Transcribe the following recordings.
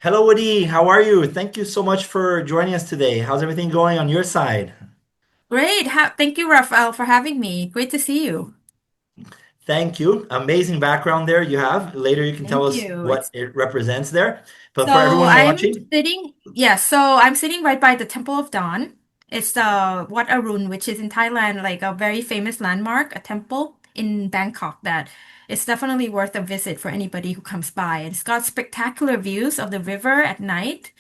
Hello, Wadee. How are you? Thank you so much for joining us today. How's everything going on your side? Great. Thank you, Rafael, for having me. Great to see you. Thank you. Amazing background there you have. Later, you can tell Thank us you. what it represents there. But for So everyone I'm watching, sitting, yes, so I'm sitting right by the Temple of Dawn. It's the Wat Arun, which is in Thailand, like a very famous landmark, a temple in Bangkok that it's definitely worth a visit for anybody who comes by. It's got spectacular views of the river at night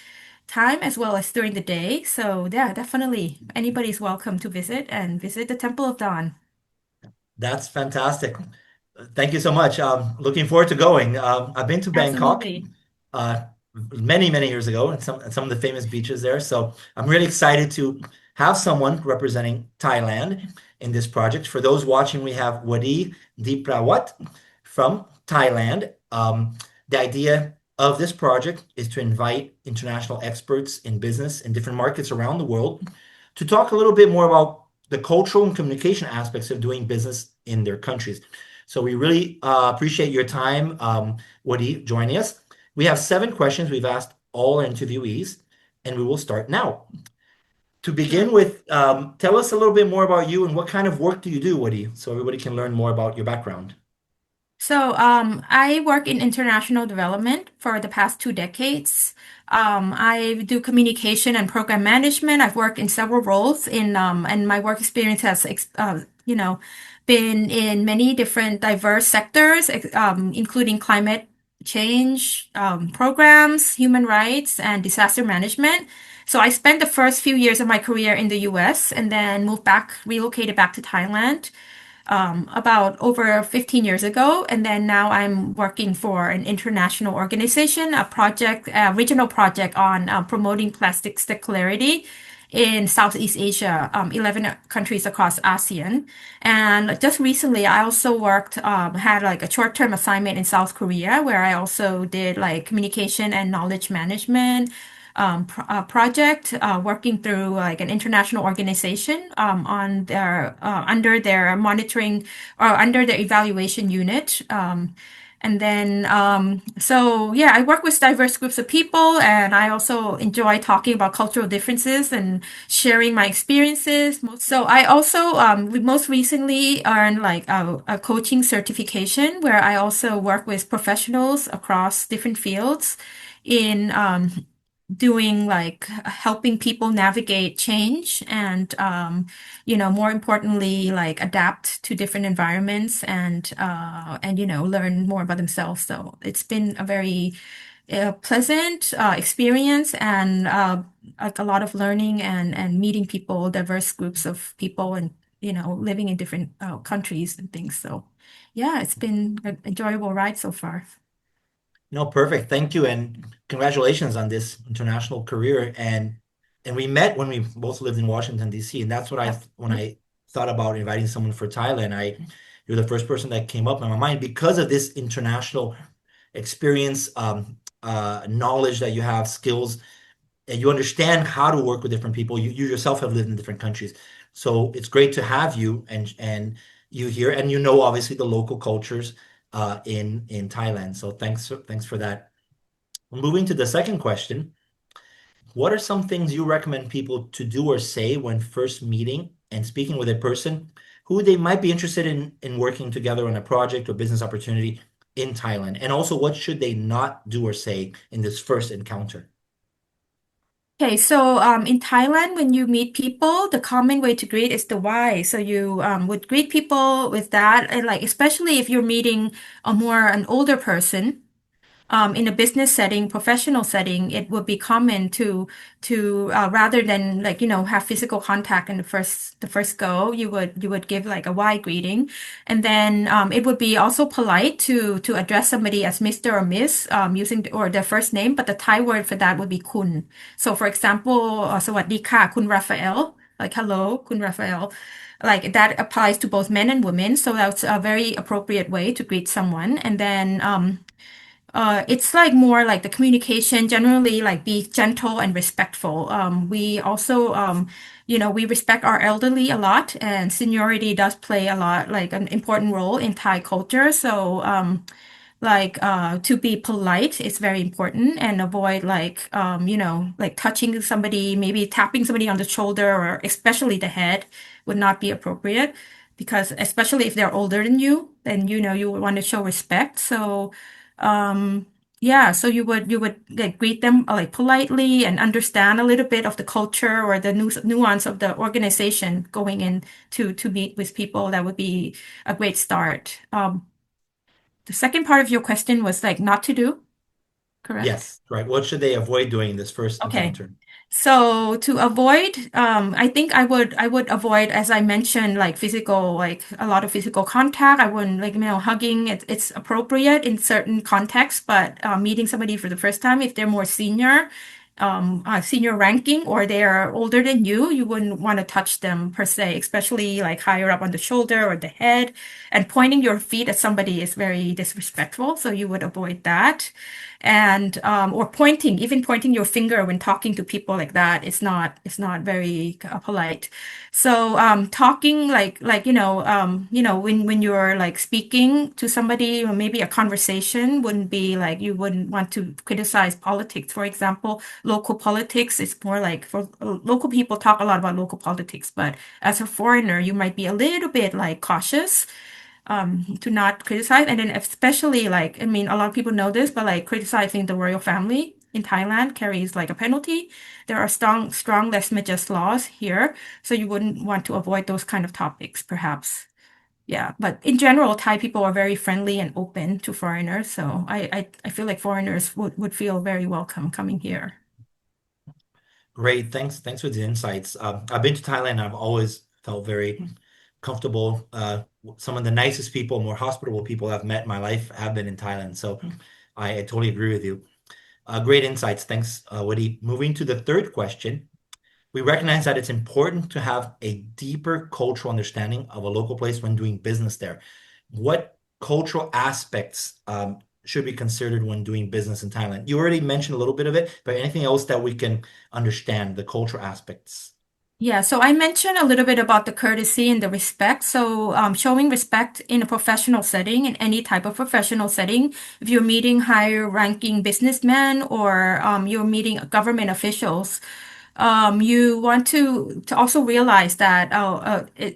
time as well as during the day. So yeah, definitely anybody's welcome to visit and visit the Temple of Dawn. that's fantastic. Thank you so much. Looking forward to going. I've been to Bangkok Absolutely. uh, many years ago, and some of the famous beaches there. So I'm really excited to have someone representing Thailand in this project. For those watching, we have Wadee Deeprawat from Thailand. The idea of this project is to invite international experts in business in different markets around the world to talk a little bit more about the cultural and communication aspects of doing business in their countries. So we really appreciate your time, Woody, joining us. We have 7 questions we've asked all our interviewees, and we will start now. To begin Sure. with, tell us a little bit more about you and what kind of work do you do, Woody, so everybody can learn more about your background. I work in international development for the past 2 decades. I do communication and program management. I've worked in several roles and my work experience has, been in many different diverse sectors, including climate change, programs, human rights, and disaster management. So I spent the first few years of my career in the US and then relocated back to Thailand about over 15 years ago. And then now I'm working for an international organization, a regional project on promoting plastic circularity in Southeast Asia, 11 countries across ASEAN. And just recently, I also had like a short-term assignment in South Korea where I also did like communication and knowledge management project working through like an international organization on their under their monitoring or under their evaluation unit. Yeah, I work with diverse groups of people, and I also enjoy talking about cultural differences and sharing my experiences. So I also most recently earned like a coaching certification where I also work with professionals across different fields in doing like helping people navigate change and more importantly like adapt to different environments and learn more about themselves. So it's been a very pleasant experience and like a lot of learning and meeting people, diverse groups of people, and living in different countries and things. So yeah, it's been an enjoyable ride so far. No, perfect. Thank you, and congratulations on this international career. And we met when we both lived in Washington, D.C., and that's what Yep. when I thought about inviting someone for Thailand. You're the first person that came up in my mind because of this international experience, knowledge that you have, skills, and you understand how to work with different people. You yourself have lived in different countries, so it's great to have you and you here, and obviously the local cultures in Thailand. So thanks for that. Moving to the second question, what are some things you recommend people to do or say when first meeting and speaking with a person who they might be interested in working together on a project or business opportunity in Thailand? And also, what should they not do or say in this first encounter? Okay, so in Thailand, when you meet people, the common way to greet is the why. So you would greet people with that, and like especially if you're meeting an older person, in a business setting, professional setting, it would be common to rather than like have physical contact in the first go, you would give like a wide greeting, and then it would be also polite to address somebody as Mr. or Miss using or their first name, but the Thai word for that would be kun. So for example, สวัสดีค่ะคุณ Raphael, like hello, kun Raphael. Like that applies to both men and women, so that's a very appropriate way to greet someone. And then it's like more like the communication generally, like be gentle and respectful. We also, we respect our elderly a lot, and seniority does play a lot, like an important role in Thai culture. So, To be polite is very important and avoid like touching somebody, maybe tapping somebody on the shoulder or especially the head would not be appropriate because especially if they're older than you, then you would want to show respect. Um, yeah, so you would like greet them like politely and understand a little bit of the culture or the nuance of the organization going in to meet with people. That would be a great start. The second part of your question was like not to do, correct? Yes, right. What should they avoid doing in this first Okay. encounter? So to avoid, I think I would avoid, as I mentioned, like physical, like a lot of physical contact. I wouldn't like, hugging. It's appropriate in certain contexts, but meeting somebody for the first time, if they're more senior, senior ranking, or they're older than you wouldn't want to touch them per se, especially like higher up on the shoulder or the head. And pointing your feet at somebody is very disrespectful, so you would avoid that. And or pointing, even pointing your finger when talking to people like that, it's not very polite. So talking when you're like speaking to somebody, or maybe a conversation wouldn't be like, you wouldn't want to criticize politics, for example. Local politics is more like, for local people talk a lot about local politics, but as a foreigner, you might be a little bit like cautious to not criticize. And then especially like, I mean, a lot of people know this, but like criticizing the royal family in Thailand carries like a penalty. There are strong lèse-majesté laws here, so you wouldn't want to avoid those kind of topics, perhaps. Yeah, but in general, Thai people are very friendly and open to foreigners, so I feel like foreigners would feel very welcome coming here. Great. Thanks for the insights. I've been to Thailand. I've always felt very comfortable. Some of the nicest people, more hospitable people I've met in my life have been in Thailand. So I totally agree with you. Great insights. Thanks, Woody. Moving to the third question. We recognize that it's important to have a deeper cultural understanding of a local place when doing business there. What cultural aspects should be considered when doing business in Thailand? You already mentioned a little bit of it, but anything else that we can understand, the cultural aspects? Yeah, so I mentioned a little bit about the courtesy and the respect. So, showing respect in a professional setting, in any type of professional setting, if you're meeting higher ranking businessmen or you're meeting government officials, you want to also realize that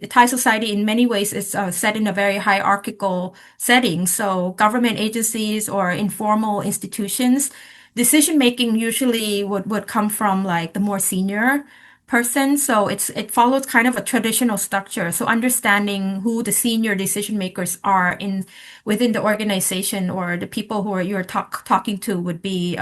Thai society in many ways is set in a very hierarchical setting. So government agencies or informal institutions, decision making usually would come from like the more senior person. So it follows kind of a traditional structure. So understanding who the senior decision makers are in within the organization or the people who you're talking to would be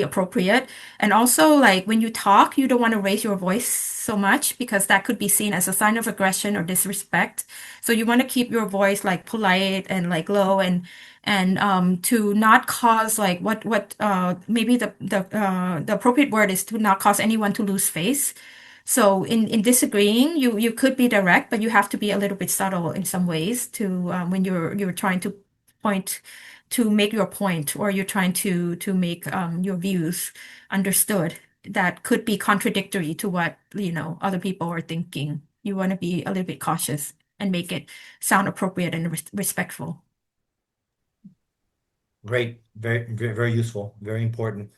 appropriate. And also, like when you talk, you don't want to raise your voice so much because that could be seen as a sign of aggression or disrespect. So you want to keep your voice like polite and like low and to not cause like what maybe the appropriate word is to not cause anyone to lose face. So in disagreeing, you could be direct, but you have to be a little bit subtle in some ways to when you're trying to point to make your point or you're trying to make your views understood that could be contradictory to what other people are thinking. You want to be a little bit cautious and make it sound appropriate and respectful. Great. Very useful. Very important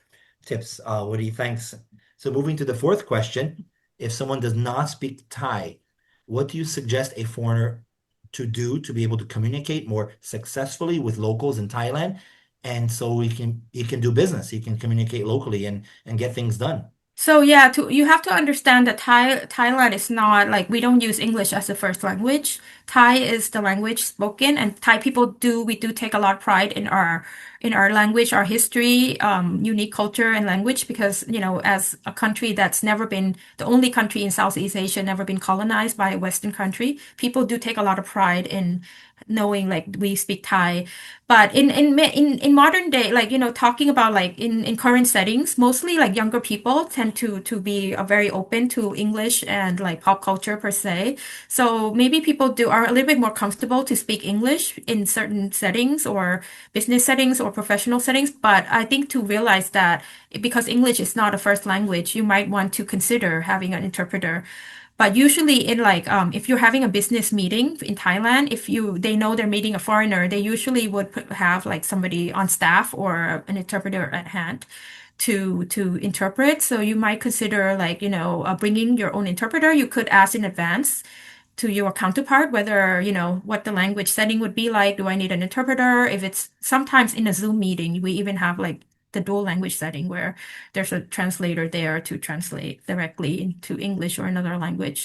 tips, Woody. Thanks. So moving to the fourth question. If someone does not speak Thai, what do you suggest a foreigner to do to be able to communicate more successfully with locals in Thailand? And so he can do business, he can communicate locally and get things done. So yeah, you have to understand that Thailand is not like we don't use English as the first language. Thai is the language spoken, and Thai people we do take a lot of pride in our language, our history, unique culture and language because as a country that's never been the only country in Southeast Asia never been colonized by a Western country, people do take a lot of pride in knowing like we speak Thai. But in modern day, like talking about like in current settings, mostly like younger people tend to be very open to English and like pop culture per se. So maybe people do are a little bit more comfortable to speak English in certain settings or business settings or professional settings. But I think to realize that because English is not a first language, you might want to consider having an interpreter. But usually in like if you're having a business meeting in Thailand, if you they know they're meeting a foreigner, they usually would have like somebody on staff or an interpreter at hand to interpret. So you might consider like, bringing your own interpreter. You could ask in advance to your counterpart whether, what the language setting would be like. Do I need an interpreter? If it's sometimes in a Zoom meeting, we even have like the dual language setting where there's a translator there to translate directly into English or another language.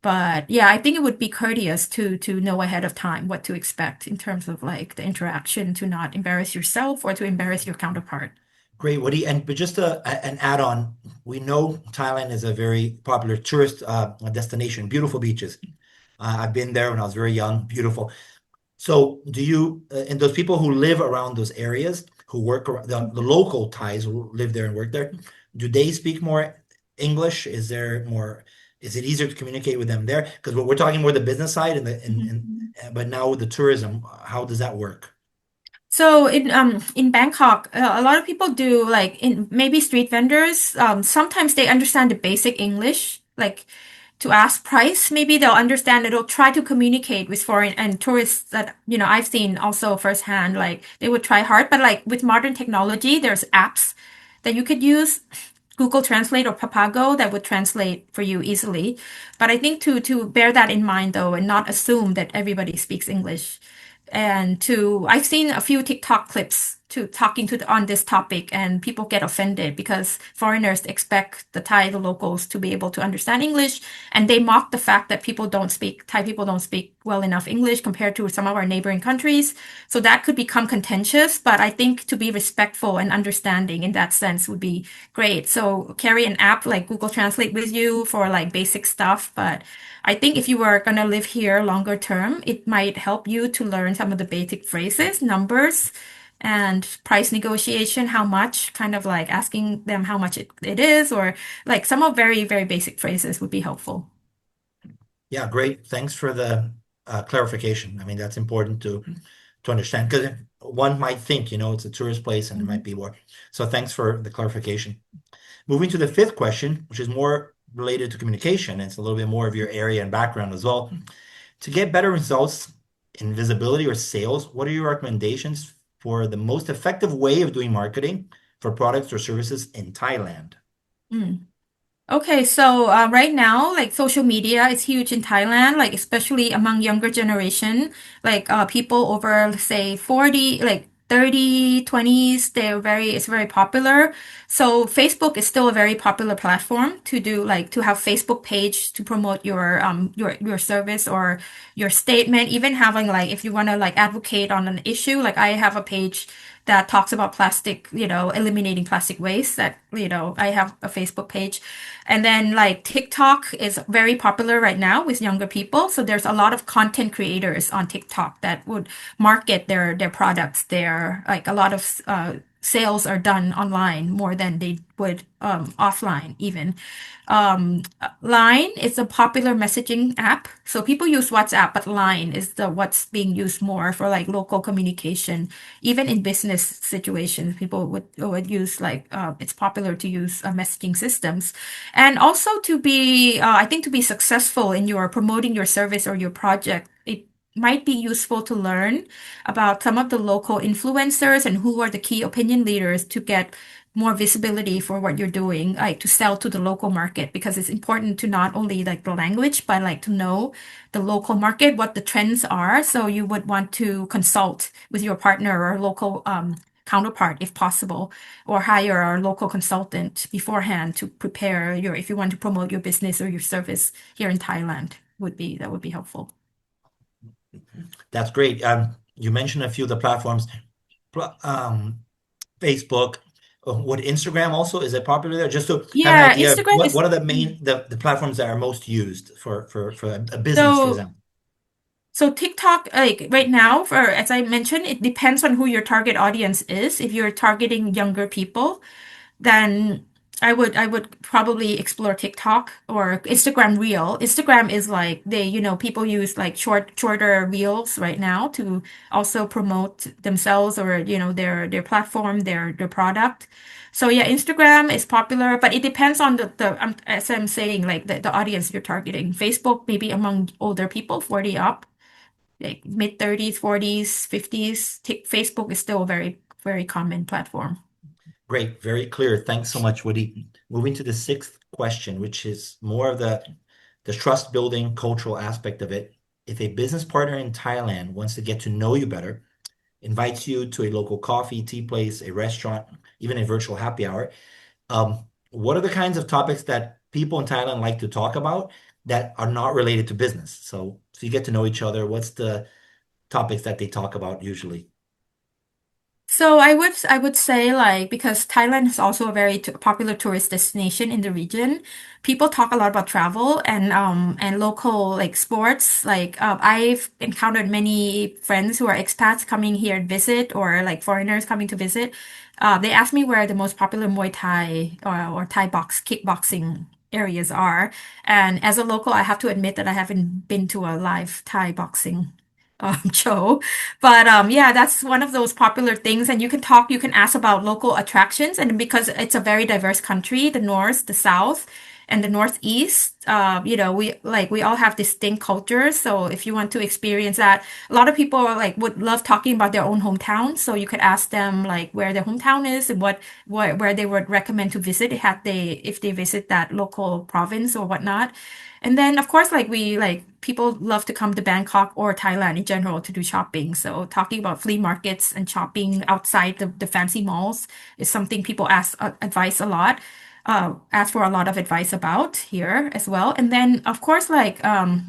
But yeah, I think it would be courteous to know ahead of time what to expect in terms of like the interaction to not embarrass yourself or to embarrass your counterpart. Great, Woody. And but just an add-on, we know Thailand is a very popular tourist destination, beautiful beaches. I've been there when I was very young, beautiful. So do you, and those people who live around those areas, who work around the local Thais who live there and work there, do they speak more English? Is it easier to communicate with them there? Because we're talking more the business side Mhm. but now with the tourism, how does that work? So in Bangkok, a lot of people do like in maybe street vendors. Sometimes they understand the basic English, like to ask price. Maybe they'll understand it. They'll try to communicate with foreign and tourists that I've seen also firsthand. Like they would try hard, but like with modern technology, there's apps that you could use. Google Translate or Papago that would translate for you easily. But I think to bear that in mind though, and not assume that everybody speaks English. And I've seen a few TikTok clips to talking on this topic, and people get offended because foreigners expect the locals to be able to understand English, and they mock the fact that Thai people don't speak well enough English compared to some of our neighboring countries. So that could become contentious, but I think to be respectful and understanding in that sense would be great. So carry an app like Google Translate with you for like basic stuff, but I think if you were going to live here longer term, it might help you to learn some of the basic phrases, numbers, and price negotiation, how much, kind of like asking them how much it is, or like some of very, very basic phrases would be helpful. Yeah, great. Thanks for the clarification. I mean, that's important to understand because one might think, it's a tourist place and it might Mhm. be more. So thanks for the clarification. Moving to the fifth question, which is more related to communication, and it's a little bit more of your area and background as well. To get better results in visibility or sales, what are your recommendations for the most effective way of doing marketing for products or services in Thailand? Mm. Okay, so right now, like social media is huge in Thailand, like especially among younger generation, like people over, say, 40, like 30, 20s, it's very popular. So Facebook is still a very popular platform to do, like to have Facebook page to promote your service or your statement, even having like if you want to like advocate on an issue, like I have a page that talks about plastic, eliminating plastic waste that, I have a Facebook page. And then like TikTok is very popular right now with younger people. So there's a lot of content creators on TikTok that would market their products there. Like a lot of sales are done online more than they would offline even. Line is a popular messaging app. So people use WhatsApp, but Line is the what's being used more for like local communication. Even in business situations, people would use like it's popular to use messaging systems. And also I think to be successful in your promoting your service or your project, it might be useful to learn about some of the local influencers and who are the key opinion leaders to get more visibility for what you're doing, like to sell to the local market, because it's important to not only like the language, but like to know the local market, what the trends are. So you would want to consult with your partner or local counterpart if possible, or hire a local consultant beforehand to prepare if you want to promote your business or your service here in Thailand that would be helpful. That's great. You mentioned a few of the platforms, Facebook. What Instagram also is it popular there? Just to have an Yeah, idea of Instagram is. what are the main the platforms that are most used for a business, for So example. So TikTok, like right now, for as I mentioned, it depends on who your target audience is. If you're targeting younger people, then I would probably explore TikTok or Instagram Reel. Instagram is like people use like shorter reels right now to also promote themselves or their platform, their product. So yeah, Instagram is popular, but it depends on as I'm saying, like the audience you're targeting. Facebook maybe among older people, 40 up, like mid 30s, 40s, 50s. Facebook is still a very, very common platform. Great, very clear. Thanks so much, Woody. Moving to the sixth question, which is more of the trust building cultural aspect of it. If a business partner in Thailand wants to get to know you better, invites you to a local coffee, tea place, a restaurant, even a virtual happy hour, what are the kinds of topics that people in Thailand like to talk about that are not related to business? So, if you get to know each other, what's the topics that they talk about usually? So I would say like because Thailand is also a very popular tourist destination in the region, people talk a lot about travel and local like sports. Like I've encountered many friends who are expats coming here and visit or like foreigners coming to visit. They ask me where the most popular Muay Thai or kickboxing areas are. And as a local, I have to admit that I haven't been to a live Thai boxing show. But yeah, that's one of those popular things. And you can ask about local attractions. And because it's a very diverse country, the North, the South, and the Northeast, we all have distinct cultures. So if you want to experience that, a lot of people like would love talking about their own hometown. So you could ask them like where their hometown is and where they would recommend to visit if they visit that local province or whatnot. And then, of course, people love to come to Bangkok or Thailand in general to do shopping. So talking about flea markets and shopping outside the fancy malls is something people advice a lot, ask for a lot of advice about here as well. And then, of course,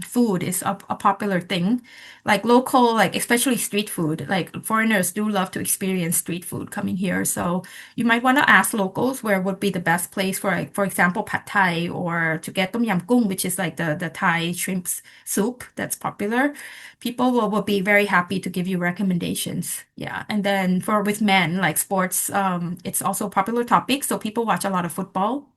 food is a popular thing, like local, like especially street food. Like foreigners do love to experience street food coming here. So you might want to ask locals where would be the best place for, like, for example, pad Thai or to get tom yam goong, which is like the Thai shrimp soup that's popular. People will be very happy to give you recommendations. Yeah. And then for with men, like sports, it's also a popular topic. So people watch a lot of football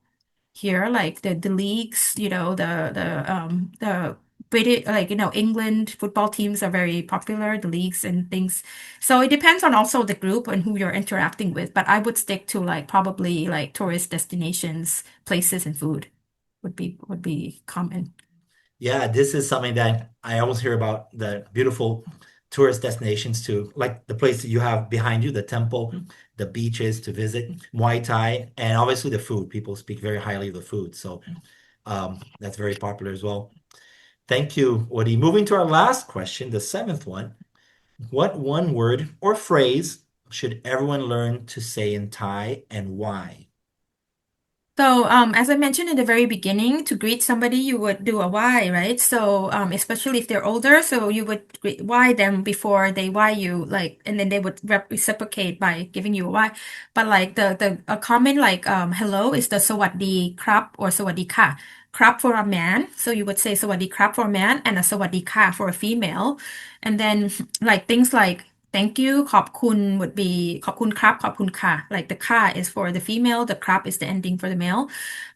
here, like the leagues, the British, England football teams are very popular, the leagues and things. So it depends on also the group and who you're interacting with. But I would stick to like probably like tourist destinations, places, and food would be common. Yeah, this is something that I always hear about the beautiful tourist destinations too, like the place that you have behind you, the temple, the beaches to visit, Muay Thai, and obviously the food. People speak very highly of the food. So that's very popular as well. Thank you, Woody. Moving to our last question, the seventh one. What one word or phrase should everyone learn to say in Thai and why? So, as I mentioned in the very beginning, to greet somebody, you would do a why, right? So, especially if they're older, so you would why them before they why you, like, and then they would reciprocate by giving you a why. But like the a common like hello is the sawasdi krap or sawasdi ka. Krap for a man, so you would say sawasdi krap for a man and a sawasdi ka for a female. And then like things like thank you ขอบคุณ would be ขอบคุณครับขอบคุณค่ะ like the ka is for the female, the krap is the ending for the male.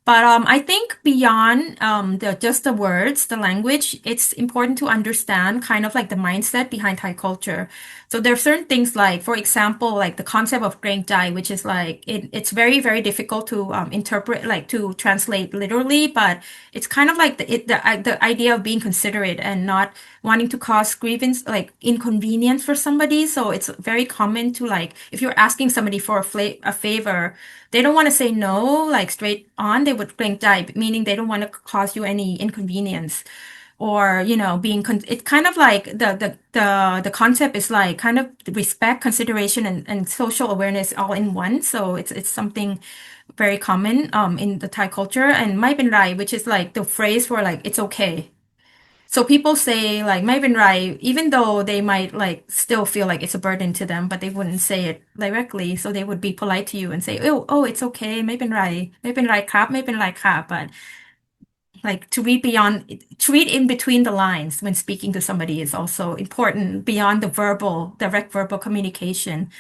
But I think beyond the just the words, the language, it's important to understand kind of like the mindset behind Thai culture. So there are certain things like, for example, like the concept of Grain Jai, which is like it's very, very difficult to interpret, like to translate literally, but it's kind of like the idea of being considerate and not wanting to cause grievance, like inconvenience for somebody. So it's very common to like if you're asking somebody for a favor, they don't want to say no, like straight on. They would bring type, meaning they don't want to cause you any inconvenience. Or, it's kind of like the concept is like kind of respect, consideration, and social awareness all in one. So it's something very common in the Thai culture. And mai ben rai, which is like the phrase for like it's okay. So people say like mai ben rai, even though they might like still feel like it's a burden to them, but they wouldn't say it directly. So they would be polite to you and say, oh, it's okay, mai ben rai krap, mai ben rai ka. But like to read in between the lines when speaking to somebody is also important beyond the direct verbal communication.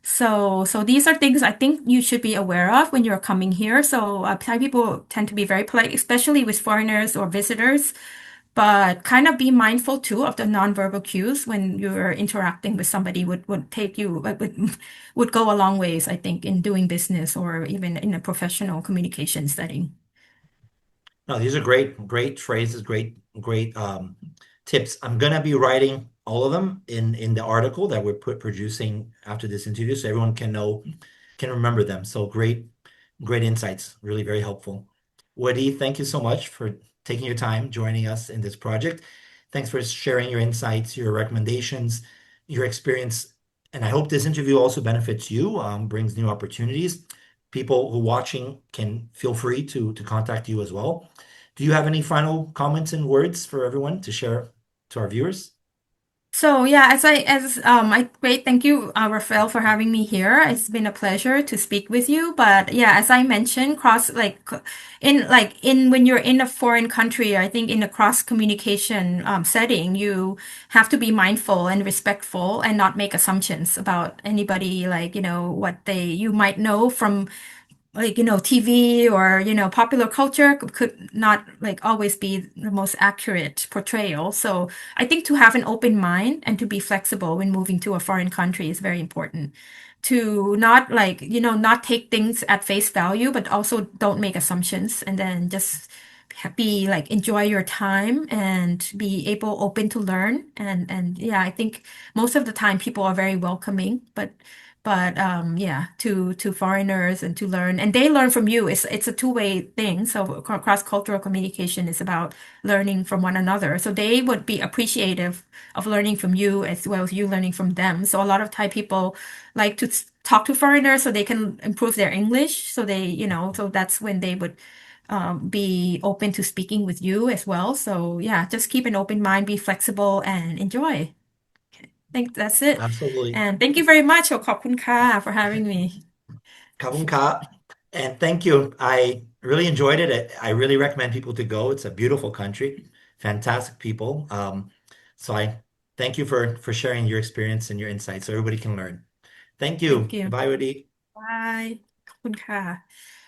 So these are things I think you should be aware of when you're coming here. So Thai people tend to be very polite, especially with foreigners or visitors, but kind of be mindful too of the nonverbal cues when you're interacting with somebody would take you would go a long ways, I think, in doing business or even in a professional communication setting. No, these are great phrases, great tips. I'm gonna be writing all of them in the article that we're producing after this interview, so everyone can remember them. So great insights, really very helpful. Wadee, thank you so much for taking your time joining us in this project. Thanks for sharing your insights, your recommendations, your experience, and I hope this interview also benefits you, brings new opportunities. People who are watching can feel free to contact you as well. Do you have any final comments and words for everyone to share to our viewers? So yeah, I great, thank you, Rafael, for having me here. It's been a pleasure to speak with you. But yeah, as I mentioned, in when you're in a foreign country, I think in a cross communication setting, you have to be mindful and respectful and not make assumptions about anybody, like what they you might know from TV or popular culture could not like always be the most accurate portrayal. So I think to have an open mind and to be flexible when moving to a foreign country is very important. To not not take things at face value, but also don't make assumptions, and then just be like enjoy your time and be able open to learn. And yeah, I think most of the time people are very welcoming, but yeah, to foreigners and to learn, and they learn from you. It's a two-way thing. So cross-cultural communication is about learning from one another. So they would be appreciative of learning from you as well as you learning from them. So a lot of Thai people like to talk to foreigners so they can improve their English. So so that's when they would be open to speaking with you as well. So yeah, just keep an open mind, be flexible, and enjoy. Think that's it. Absolutely. And thank you very much ขอบคุณค่ะ for having me. Kavun Ka. And thank you. I really enjoyed it. I really recommend people to go. It's a beautiful country, fantastic people. So I thank you for sharing your experience and your insights so everybody can learn. Thank Thank you. you. Bye, Woody. Bye. ขอบคุณค่ะ